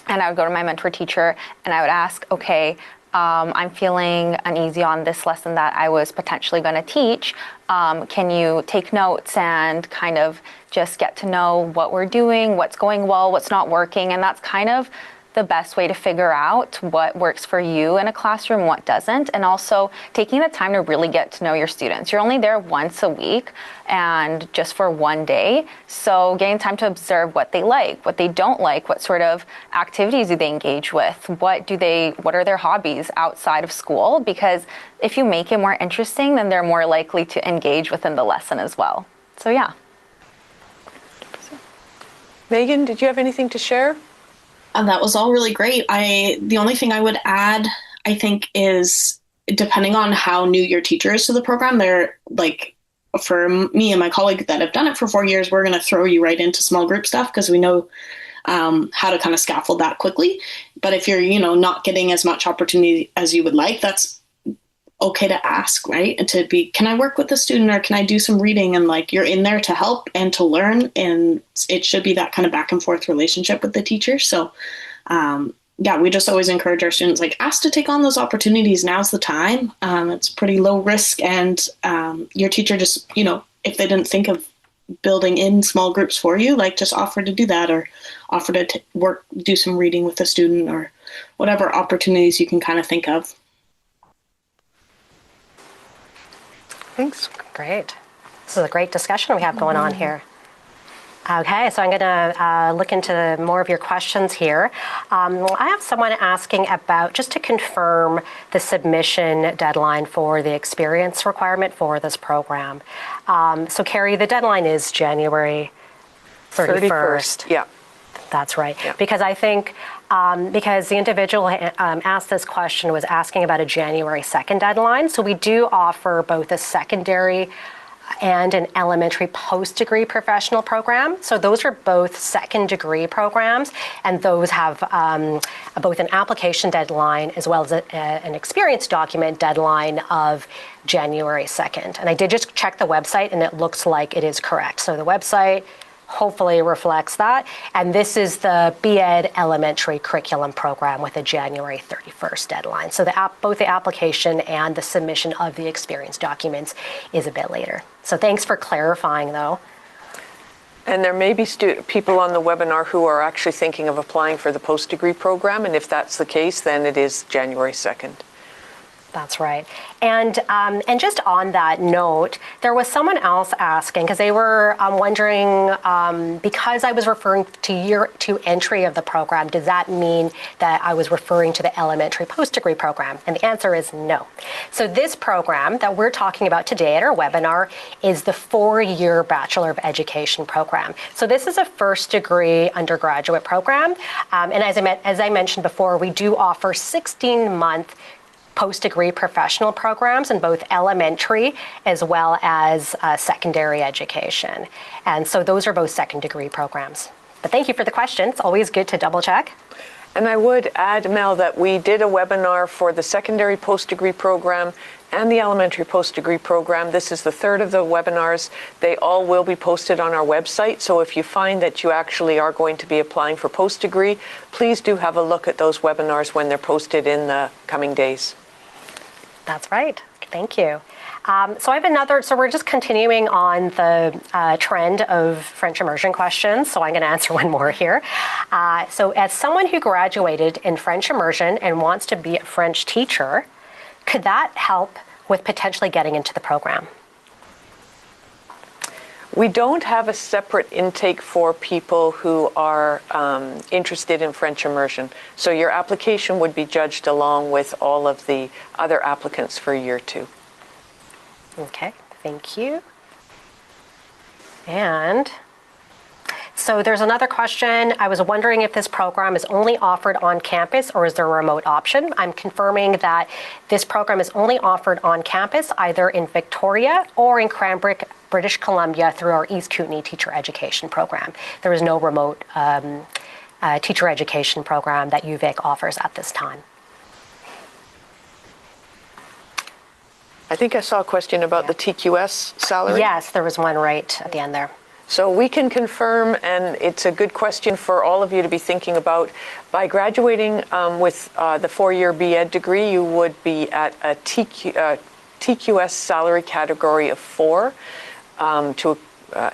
and I would go to my mentor teacher, and I would ask, okay, I'm feeling uneasy on this lesson that I was potentially going to teach. Can you take notes and kind of just get to know what we're doing, what's going well, what's not working? And that's kind of the best way to figure out what works for you in a classroom, what doesn't, and also taking the time to really get to know your students. You're only there once a week and just for one day. So getting time to observe what they like, what they don't like, what sort of activities do they engage with, what are their hobbies outside of school? Because if you make it more interesting, then they're more likely to engage within the lesson as well. So yeah. Megan, did you have anything to share? And that was all really great. The only thing I would add, I think, is depending on how new your teacher is to the program, they're like, for me and my colleague that have done it for 4 years, we're going to throw you right into small group stuff because we know how to kind of scaffold that quickly. But if you're, not getting as much opportunity as you would like, that's okay to ask, right? And to be, can I work with the student, or can I do some reading? And like, you're in there to help and to learn. And it should be that kind of back and forth relationship with the teacher. So, yeah, we just always encourage our students, like, ask to take on those opportunities. Now's the time. It's pretty low risk. And your teacher just, if they didn't think of building in small groups for you, like, just offer to do that, or offer to do some reading with the student, or whatever opportunities you can kind of think of. Thanks. Great. This is a great discussion we have going on here. Okay, so I'm going to look into more of your questions here. I have someone asking about, just to confirm the submission deadline for the experience requirement for this program. So Carrie, the deadline is January 31st. Yeah. That's right. Yeah. Because I think, because the individual asked this question was asking about a January 2nd deadline. So we do offer both a secondary and an elementary post-degree professional program. So those are both second degree programs, and those have both an application deadline as well as an experience document deadline of January 2nd. And I did just check the website, and it looks like it is correct. So the website hopefully reflects that. And this is the B.Ed elementary curriculum program with a January 31st deadline. So both the application and the submission of the experience documents is a bit later. So thanks for clarifying, though. And there may be people on the webinar who are actually thinking of applying for the post-degree program. And if that's the case, then it is January 2nd. That's right. And just on that note, there was someone else asking, because they were wondering, because I was referring to year 2 entry of the program, does that mean that I was referring to the elementary post-degree program? And the answer is no. So this program that we're talking about today at our webinar is the 4-year Bachelor of Education program. So this is a first degree undergraduate program. And as I mentioned before, we do offer 16-month post-degree professional programs in both elementary as well as secondary education. And so those are both second degree programs. But thank you for the question. It's always good to double check. And I would add, Mel, that we did a webinar for the secondary post-degree program and the elementary post-degree program. This is the third of the webinars. They all will be posted on our website. So if you find that you actually are going to be applying for post-degree, please do have a look at those webinars when they're posted in the coming days. That's right. Thank you. So we're just continuing on the trend of French immersion questions. So I'm going to answer one more here. So as someone who graduated in French immersion and wants to be a French teacher, could that help with potentially getting into the program? We don't have a separate intake for people who are interested in French immersion. So your application would be judged along with all of the other applicants for year 2. Okay, thank you. And So there's another question. I was wondering if this program is only offered on campus or is there a remote option? I'm confirming that this program is only offered on campus, either in Victoria or in Cranbrook, British Columbia, through our East Kootenay Teacher Education Program. There is no remote teacher education program that UVic offers at this time. I think I saw a question about the TQS salary. Yes, there was one right at the end there. So we can confirm, and it's a good question for all of you to be thinking about, by graduating with the 4-year B.Ed degree, you would be at a TQS salary category of 4 to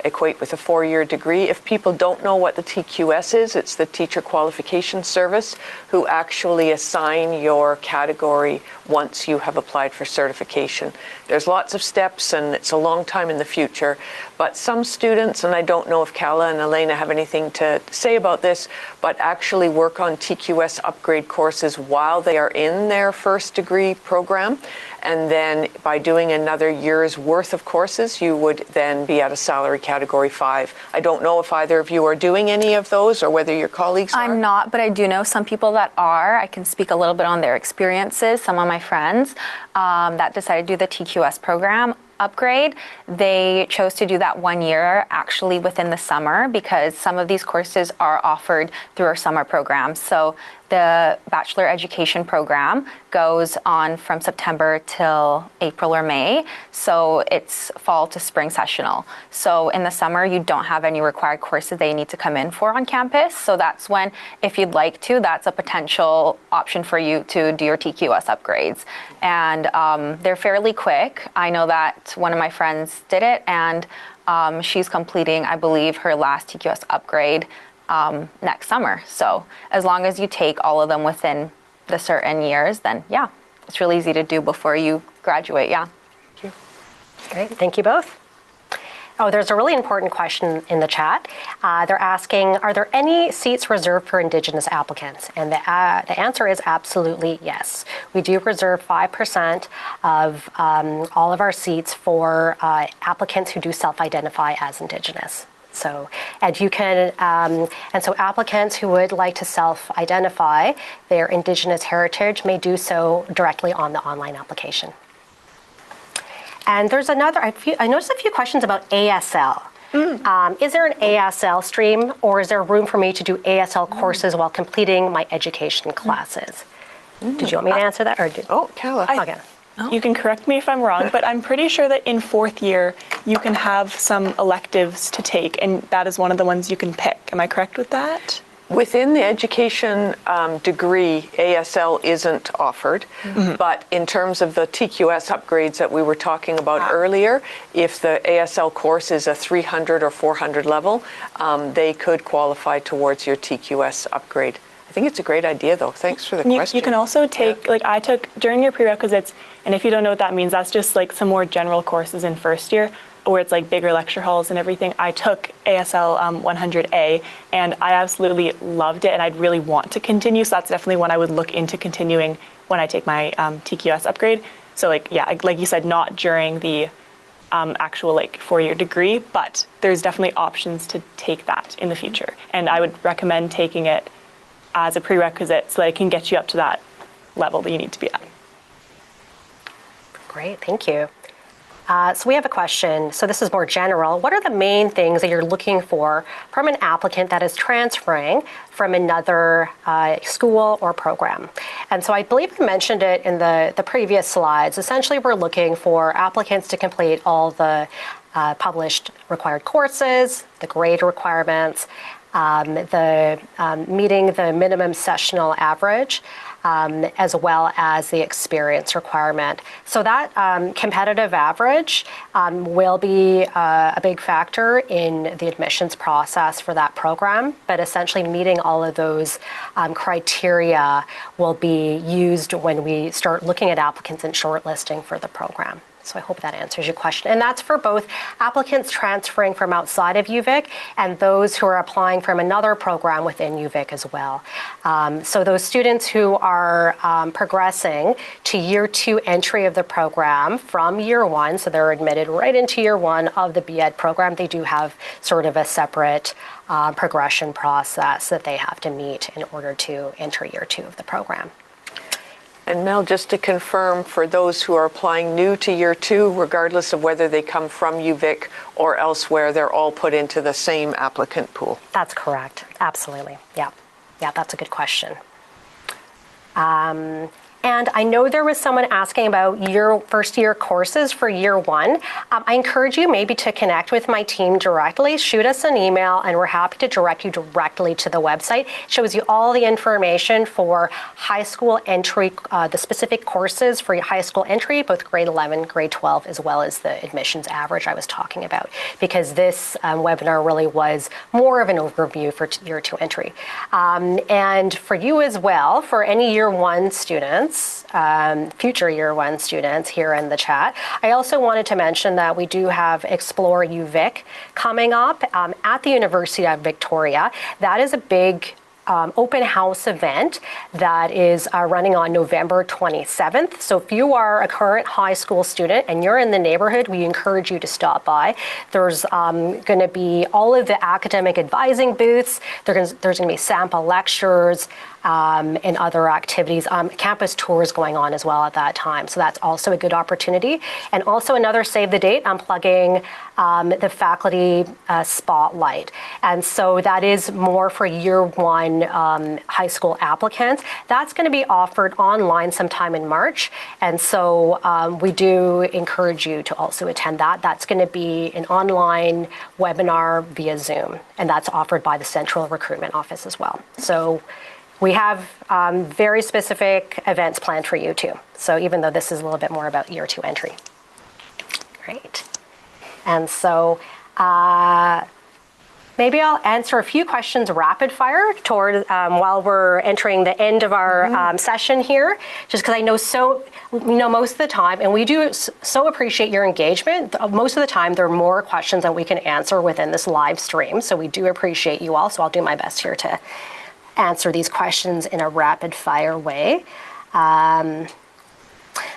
equate with a 4-year degree. If people don't know what the TQS is, it's the Teacher Qualification Service, who actually assign your category once you have applied for certification. There's lots of steps and it's a long time in the future, but some students, and I don't know if Kala and Elena have anything to say about this, but actually work on TQS upgrade courses while they are in their first degree program. And then by doing another year's worth of courses, you would then be at a salary category 5. I don't know if either of you are doing any of those or whether your colleagues are. I'm not, but I do know some people that are. I can speak a little bit on their experiences. Some of my friends that decided to do the TQS program upgrade, they chose to do that 1 year actually within the summer because some of these courses are offered through our summer program. So the Bachelor Education program goes on from September till April or May. So it's fall to spring sessional. So in the summer, you don't have any required courses that you need to come in for on campus. So that's when, if you'd like to, that's a potential option for you to do your TQS upgrades. And they're fairly quick. I know that one of my friends did it, and she's completing, I believe, her last TQS upgrade next summer. So as long as you take all of them within the certain years, then yeah, it's really easy to do before you graduate. Yeah. Thank you. Great, thank you both. Oh, there's a really important question in the chat. They're asking, are there any seats reserved for Indigenous applicants? And the answer is absolutely yes. We do reserve 5% of all of our seats for applicants who do self-identify as Indigenous. So, and you can, and so applicants who would like to self-identify their Indigenous heritage may do so directly on the online application. And there's another, I noticed a few questions about ASL. Is there an ASL stream, or is there room for me to do ASL courses while completing my education classes? Did you want me to answer that? Or Kala. Okay. You can correct me if I'm wrong, but I'm pretty sure that in 4th year, you can have some electives to take, and that is one of the ones you can pick. Am I correct with that? Within the education degree, ASL isn't offered, but in terms of the TQS upgrades that we were talking about earlier, if the ASL course is a 300 or 400 level, they could qualify towards your TQS upgrade. I think it's a great idea, though. Thanks for the question. You can also take, like I took during your prerequisites, and if you don't know what that means, that's just like some more general courses in 1st year, where it's like bigger lecture halls and everything. I took ASL 100A, and I absolutely loved it, and I'd really want to continue. So that's definitely one I would look into continuing when I take my TQS upgrade. So like you said, not during the actual 4-year degree, but there's definitely options to take that in the future, and I would recommend taking it as a prerequisite so that it can get you up to that level that you need to be at. Great, thank you. So we have a question. So this is more general. What are the main things that you're looking for from an applicant that is transferring from another school or program? And so I believe I mentioned it in the previous slides. Essentially, we're looking for applicants to complete all the published required courses, the grade requirements, meeting the minimum sessional average, as well as the experience requirement. So that competitive average will be a big factor in the admissions process for that program, but essentially meeting all of those criteria will be used when we start looking at applicants and shortlisting for the program. So I hope that answers your question. And that's for both applicants transferring from outside of UVic and those who are applying from another program within UVic as well. So those students who are progressing to year 2 entry of the program from year 1, so they're admitted right into year 1 of the B.Ed program, they do have sort of a separate progression process that they have to meet in order to enter year 2 of the program. And Mel, just to confirm, for those who are applying new to year 2, regardless of whether they come from UVic or elsewhere, they're all put into the same applicant pool. That's correct. Absolutely. Yeah. Yeah, that's a good question. And I know there was someone asking about your first year courses for year 1. I encourage you maybe to connect with my team directly, shoot us an email, and we're happy to direct you directly to the website. It shows you all the information for high school entry, the specific courses for your high school entry, both grade 11, grade 12, as well as the admissions average I was talking about, because this webinar really was more of an overview for year 2 entry. And for you as well, for any year 1 students, future year 1 students here in the chat, I also wanted to mention that we do have Explore UVic coming up at the University of Victoria. That is a big open house event that is running on November 27th. So if you are a current high school student and you're in the neighborhood, we encourage you to stop by. There's going to be all of the academic advising booths. There's going to be sample lectures and other activities. Campus tours going on as well at that time. So that's also a good opportunity. And also another save the date, I'm plugging the faculty spotlight. And so that is more for year 1 high school applicants. That's going to be offered online sometime in March. And so we do encourage you to also attend that. That's going to be an online webinar via Zoom. And that's offered by the Central Recruitment Office as well. So we have very specific events planned for you too. So even though this is a little bit more about year 2 entry. Great. And so maybe I'll answer a few questions rapid fire toward while we're entering the end of our session here, just because I know most of the time, and we do so appreciate your engagement. Most of the time, there are more questions that we can answer within this live stream. So we do appreciate you all. So I'll do my best here to answer these questions in a rapid fire way.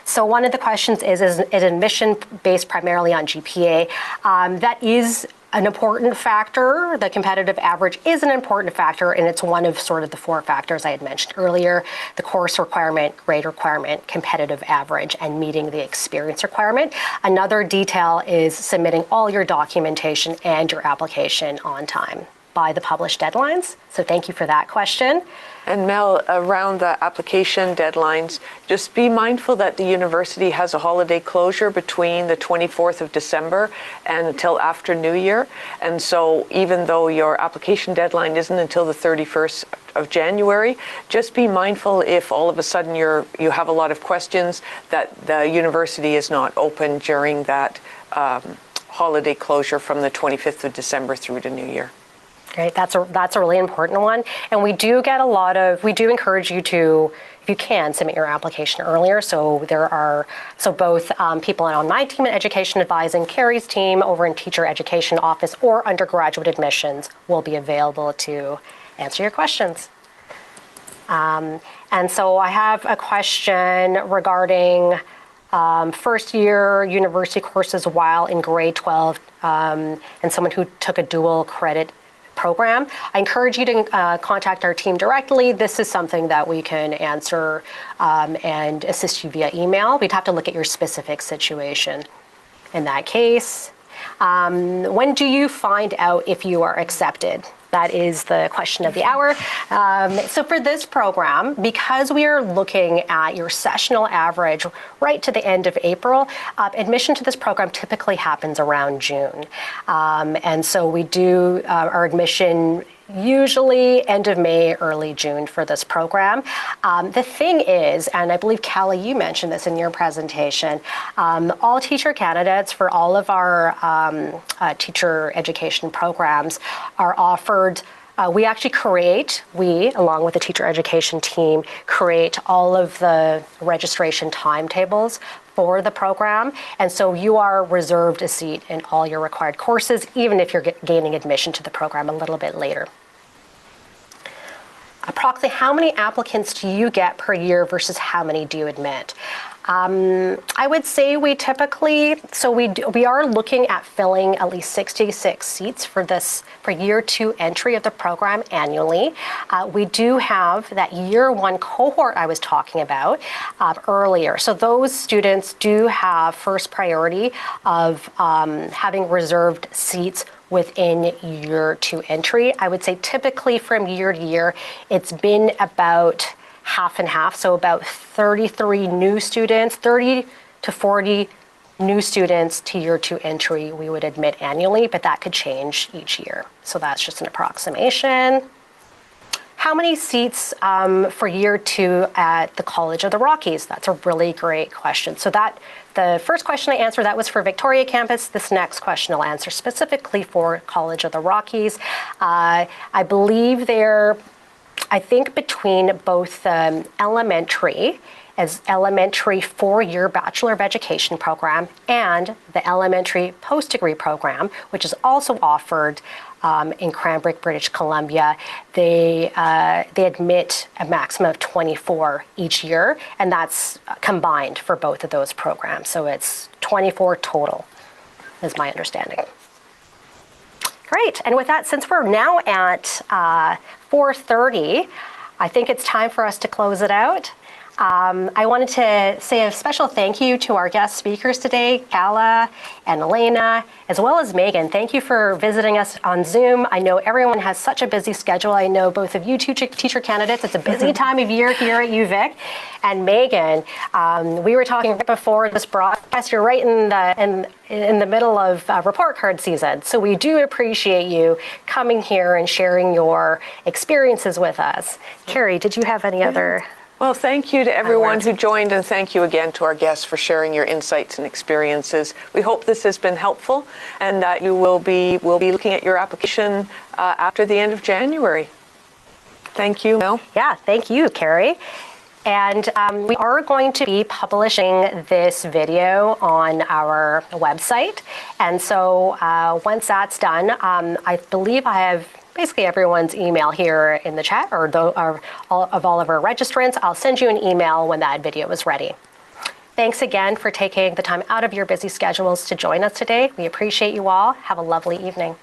So one of the questions is admission based primarily on GPA? That is an important factor. The competitive average is an important factor, and it's one of sort of the 4 factors I had mentioned earlier: the course requirement, grade requirement, competitive average, and meeting the experience requirement. Another detail is submitting all your documentation and your application on time by the published deadlines. So thank you for that question. And Mel, around the application deadlines, just be mindful that the university has a holiday closure between the 24th of December and until after New Year. And so even though your application deadline isn't until the 31st of January, just be mindful if all of a sudden you have a lot of questions that the university is not open during that holiday closure from the 25th of December through to New Year. Great, that's a really important one. And we do encourage you to, if you can, submit your application earlier. So both people on my team in education advising, Carrie's team over in teacher education office, or undergraduate admissions will be available to answer your questions. And so I have a question regarding first year university courses while in grade 12 and someone who took a dual credit program. I encourage you to contact our team directly. This is something that we can answer and assist you via email. We'd have to look at your specific situation in that case. When do you find out if you are accepted? That is the question of the hour. So for this program, because we are looking at your sessional average right to the end of April, admission to this program typically happens around June. And so we do our admission usually end of May, early June for this program. The thing is, and I believe Callie, you mentioned this in your presentation, all teacher candidates for all of our teacher education programs are offered. We along with the teacher education team, create all of the registration timetables for the program, and so you are reserved a seat in all your required courses, even if you're gaining admission to the program a little bit later. Approximately how many applicants do you get per year versus how many do you admit? I would say we typically, we are looking at filling at least 66 seats for year 2 entry of the program annually. We do have that year 1 cohort I was talking about earlier. So those students do have first priority of having reserved seats within year 2 entry. I would say typically from year to year, it's been about half and half, so about 33 new students, 30 to 40 new students to year 2 entry we would admit annually, but that could change each year. So that's just an approximation. How many seats for year 2 at the College of the Rockies? That's a really great question. So the first question I answered, that was for Victoria campus. This next question I'll answer specifically for College of the Rockies. I believe I think between both elementary 4-year Bachelor of Education program and the elementary post-degree program, which is also offered in Cranbrook, British Columbia, they admit a maximum of 24 each year, and that's combined for both of those programs. So it's 24 total, is my understanding. Great, and with that, since we're now at 4:30, I think it's time for us to close it out. I wanted to say a special thank you to our guest speakers today, Kala and Elena, as well as Megan. Thank you for visiting us on Zoom. I know everyone has such a busy schedule. I know both of you teacher candidates. It's a busy time of year here at UVic. And Megan, we were talking right before this broadcast. You're right in the middle of report card season. So we do appreciate you coming here and sharing your experiences with us. Carrie, did you have any other? Well, thank you to everyone who joined, and thank you again to our guests for sharing your insights and experiences. We hope this has been helpful, and that you will be looking at your application after the end of January. Thank you, Mel. Yeah, thank you, Carrie. And we are going to be publishing this video on our website. And so once that's done, I believe I have basically everyone's email here in the chat, or all of our registrants. I'll send you an email when that video is ready. Thanks again for taking the time out of your busy schedules to join us today. We appreciate you all. Have a lovely evening.